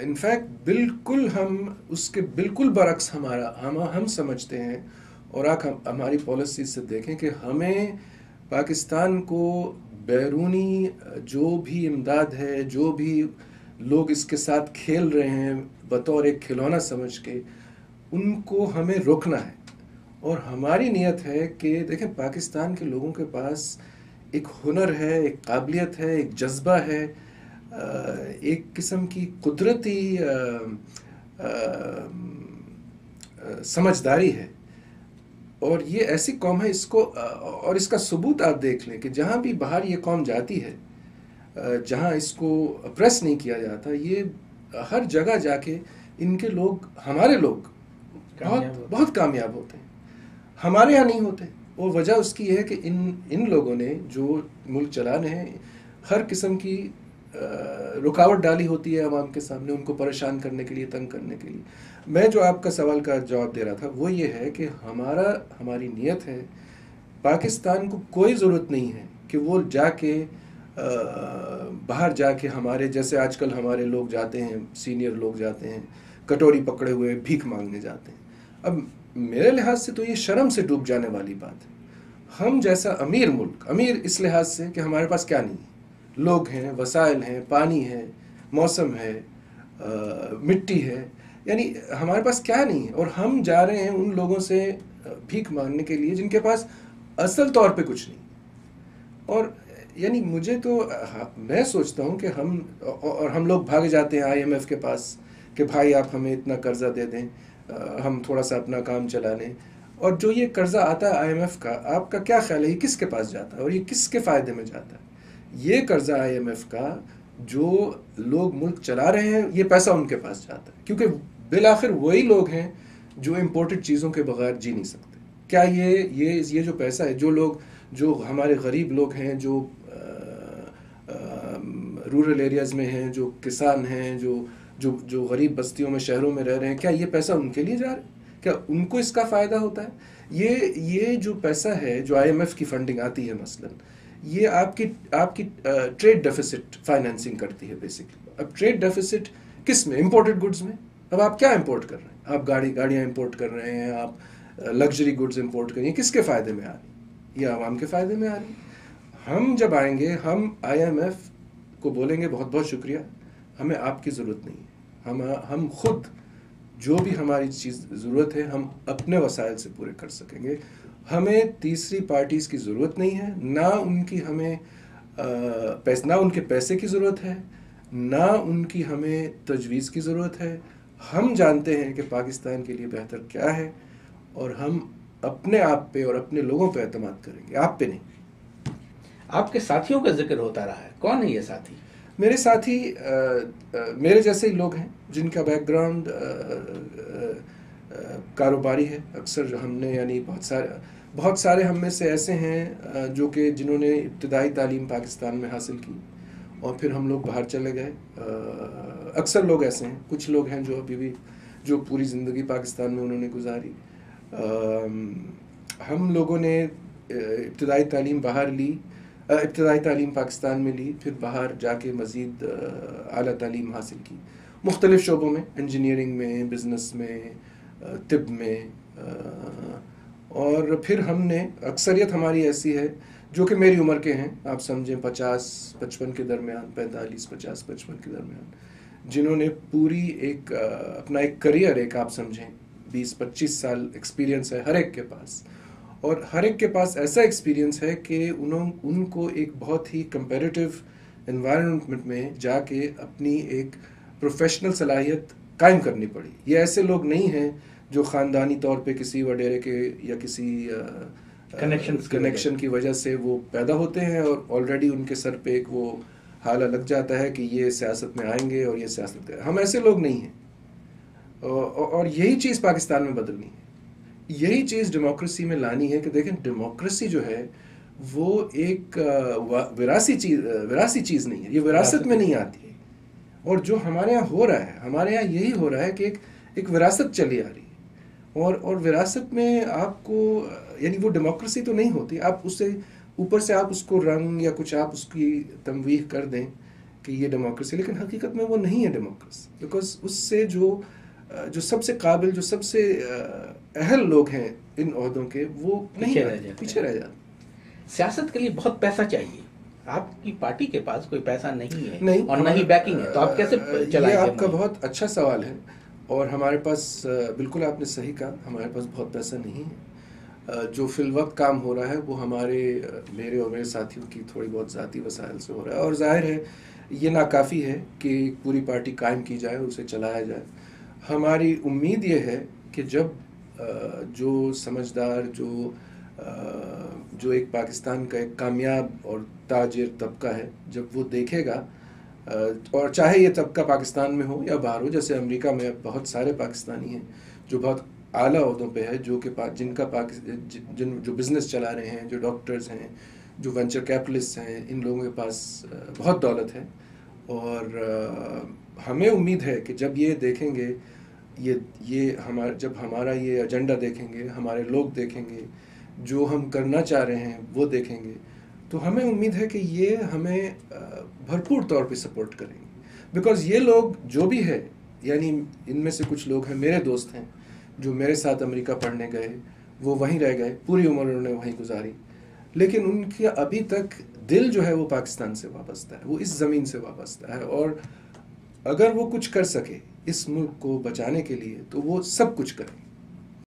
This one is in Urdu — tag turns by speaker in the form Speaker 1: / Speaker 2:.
Speaker 1: انفیکٹ بالکل ہم اس کے بالکل برعکس ہم سمجھتے ہیں، اور آپ ہماری پالیسی سے دیکھیں کہ ہمیں پاکستان کو بیرونی جو بھی امداد ہے، جو بھی لوگ اس کے ساتھ کھیل رہے ہیں بطور ایک کھلونا سمجھ کے، ان کو ہمیں روکنا ہے. اور ہماری نیت ہے کہ دیکھیں پاکستان کے لوگوں کے پاس ایک ہنر ہے، ایک قابلیت ہے، ایک جذبہ ہے، ایک قسم کی قدرتی سمجھداری ہے. اور یہ ایسی قوم ہے، اس کو اور اس کا ثبوت آپ دیکھ لیں کہ جہاں بھی باہر یہ قوم جاتی ہے، جہاں اس کو اپریس نہیں کیا جاتا، یہ ہر جگہ جا کے ان کے لوگ، ہمارے لوگ بہت کامیاب ہوتے ہیں. ہمارے یہاں نہیں ہوتے، اور وجہ اس کی یہ ہے کہ ان لوگوں نے جو ملک چلانے ہیں ہر قسم کی رکاوٹ ڈالی ہوتی ہے عوام کے سامنے، ان کو پریشان کرنے کے لیے، تنگ کرنے کے لیے. میں جو آپ کا سوال کا جواب دے رہا تھا وہ یہ ہے کہ ہماری نیت ہے، پاکستان کو کوئی ضرورت نہیں ہے کہ وہ جا کے باہر جا کے ہمارے جیسے آج کل ہمارے لوگ جاتے ہیں، سینئر لوگ جاتے ہیں کٹوری پکڑے ہوئے بھیک مانگنے جاتے ہیں. اب میرے لحاظ سے تو یہ شرم سے ڈوب جانے والی بات ہے. ہم جیسا امیر ملک، امیر اس لحاظ سے کہ ہمارے پاس کیا نہیں ہے، لوگ ہیں، وسائل ہیں، پانی ہے، موسم ہے، مٹی ہے، یعنی ہمارے پاس کیا نہیں ہے، اور ہم جا رہے ہیں ان لوگوں سے بھیک مانگنے کے لیے جن کے پاس اصل طور پہ کچھ نہیں. اور یعنی مجھے تو میں سوچتا ہوں کہ ہم لوگ بھاگے جاتے ہیں IMF کے پاس کہ بھائی آپ ہمیں اتنا قرضہ دے دیں، ہم تھوڑا سا اپنا کام چلا لیں. اور جو یہ قرضہ آتا ہے IMF کا، آپ کا کیا خیال ہے یہ کس کے پاس جاتا ہے اور یہ کس کے فائدے میں جاتا ہے؟ یہ قرضہ IMF کا جو لوگ ملک چلا رہے ہیں، یہ پیسہ ان کے پاس جاتا ہے، کیونکہ بالآخر وہی لوگ ہیں جو امپورٹڈ چیزوں کے بغیر جی نہیں سکتے. کیا یہ جو پیسہ ہے، جو ہمارے غریب لوگ ہیں، جو رورل ایریاز میں ہیں، جو کسان ہیں، جو غریب بستیوں میں، شہروں میں رہ رہے ہیں، کیا یہ پیسہ ان کے لیے جا رہا ہے؟ کیا ان کو اس کا فائدہ ہوتا ہے؟ یہ جو پیسہ ہے جو IMF کی فنڈنگ آتی ہے مثلا، یہ آپ کی ٹریڈ ڈیفیسٹ فائنینسنگ کرتی ہے بیسکلی. اب ٹریڈ ڈیفیسٹ کس میں؟ امپورٹڈ گڈز میں. اب آپ کیا امپورٹ کر رہے ہیں؟ آپ گاڑیاں امپورٹ کر رہے ہیں، آپ لگژری گڈز امپورٹ کر رہے ہیں. کس کے فائدے میں آ رہی ہیں؟ یہ عوام کے فائدے میں آ رہی ہیں. ہم جب آئیں گے، ہم IMF کو بولیں گے بہت بہت شکریہ، ہمیں آپ کی ضرورت نہیں ہے، ہم خود جو بھی ہماری چیز ضرورت ہے ہم اپنے وسائل سے پورے کر سکیں گے. ہمیں تیسری پارٹیز کی ضرورت نہیں ہے، نہ ان کے پیسے کی ضرورت ہے، نہ ان کی ہمیں تجویز کی ضرورت ہے. ہم جانتے ہیں کہ پاکستان کے لیے بہتر کیا ہے، اور ہم اپنے آپ پہ اور اپنے لوگوں پہ اعتماد کریں گے، آپ پہ نہیں.
Speaker 2: آپ کے ساتھیوں کا ذکر ہوتا رہا ہے، کون ہے یہ ساتھی؟
Speaker 1: میرے ساتھی میرے جیسے ہی لوگ ہیں جن کا بیک گراؤنڈ کاروباری ہے. اکثر ہم نے یعنی بہت سارے ہم میں سے ایسے ہیں جو کہ جنہوں نے ابتدائی تعلیم پاکستان میں حاصل کی اور پھر ہم لوگ باہر چلے گئے. اکثر لوگ ایسے ہیں، کچھ لوگ ہیں جو ابھی بھی جو پوری زندگی پاکستان میں انہوں نے گزاری. ہم لوگوں نے ابتدائی تعلیم پاکستان میں لی، پھر باہر جا کے مزید اعلیٰ تعلیم حاصل کی مختلف شعبوں میں، انجینئرنگ میں، بزنس میں، طب میں. اور پھر ہم نے اکثریت ہماری ایسی ہے جو کہ میری عمر کے ہیں، آپ سمجھیں 50-55 کے درمیان، 45-50-55 کے درمیان، جنہوں نے پوری اپنا ایک کریئر، آپ سمجھیں 20-25 سال ایکسپیرینس ہے ہر ایک کے پاس. اور ہر ایک کے پاس ایسا ایکسپیرینس ہے کہ ان کو ایک بہت ہی کمپیریٹیو انوائرمنٹ میں جا کے اپنی ایک پروفیشنل صلاحیت قائم کرنی پڑی. یہ ایسے لوگ نہیں ہیں جو خاندانی طور پہ کسی وڈیرے کے یا کسی کنیکشن کی وجہ سے وہ پیدا ہوتے ہیں اور آلریڈی ان کے سر پہ ایک وہ حالہ لگ جاتا ہے کہ یہ سیاست میں آئیں گے اور یہ سیاست کریں. ہم ایسے لوگ نہیں ہیں، اور یہی چیز پاکستان میں بدلنی ہے، یہی چیز ڈیموکریسی میں لانی ہے. کہ دیکھیں ڈیموکریسی جو ہے وہ ایک وراثی چیز نہیں ہے، یہ وراثت میں نہیں آتی ہے. اور جو ہمارے یہاں ہو رہا ہے، ہمارے یہاں یہی ہو رہا ہے کہ ایک وراثت چلی آ رہی ہے، اور وراثت میں آپ کو یعنی وہ ڈیموکریسی تو نہیں ہوتی. آپ اسے اوپر سے آپ اس کو رنگ یا کچھ آپ اس کی تمویح کر دیں کہ یہ ڈیموکریسی، لیکن حقیقت میں وہ نہیں ہے ڈیموکریسی، بیکاز اس سے جو سب سے قابل، جو سب سے اہل لوگ ہیں ان عہدوں کے، وہ پیچھے رہ جاتے.
Speaker 2: سیاست کے لیے بہت پیسہ چاہیے، آپ کی پارٹی کے پاس کوئی پیسہ نہیں ہے
Speaker 1: نہیں،
Speaker 2: اور نہ ہی بیکنگ ہے، تو آپ کیسے چلائیں گے؟
Speaker 1: یہ آپ کا بہت اچھا سوال ہے، اور ہمارے پاس بالکل آپ نے صحیح کہا، ہمارے پاس بہت پیسہ نہیں ہے. جو فی الوقت کام ہو رہا ہے وہ میرے اور میرے ساتھیوں کی تھوڑی بہت ذاتی وسائل سے ہو رہا ہے، اور ظاہر ہے یہ ناکافی ہے کہ پوری پارٹی قائم کی جائے اور اسے چلایا جائے. ہماری امید یہ ہے کہ جب جو سمجھدار، جو ایک پاکستان کا ایک کامیاب اور تاجر طبقہ ہے، جب وہ دیکھے گا، اور چاہے یہ طبقہ پاکستان میں ہو یا باہر ہو، جیسے امریکہ میں بہت سارے پاکستانی ہیں جو بہت اعلیٰ عہدوں پہ ہے، جو بزنس چلا رہے ہیں، جو ڈاکٹرز ہیں، جو وینچر کیپٹلسٹ ہیں، ان لوگوں کے پاس بہت دولت ہے. اور ہمیں امید ہے کہ جب یہ دیکھیں گے، جب ہمارا یہ ایجنڈا دیکھیں گے، ہمارے لوگ دیکھیں گے، جو ہم کرنا چاہ رہے ہیں وہ دیکھیں گے، تو ہمیں امید ہے کہ یہ ہمیں بھرپور طور پہ سپورٹ کریں گے. بیکاز یہ لوگ جو بھی ہے، یعنی ان میں سے کچھ لوگ ہیں، میرے دوست ہیں جو میرے ساتھ امریکہ پڑھنے گئے، وہ وہیں رہ گئے، پوری عمر انہوں نے وہیں گزاری، لیکن ان کے ابھی تک دل جو ہے وہ پاکستان سے وابستہ ہے، وہ اس زمین سے وابستہ ہے. اور اگر وہ کچھ کر سکے اس ملک کو بچانے کے لیے تو وہ سب کچھ کریں.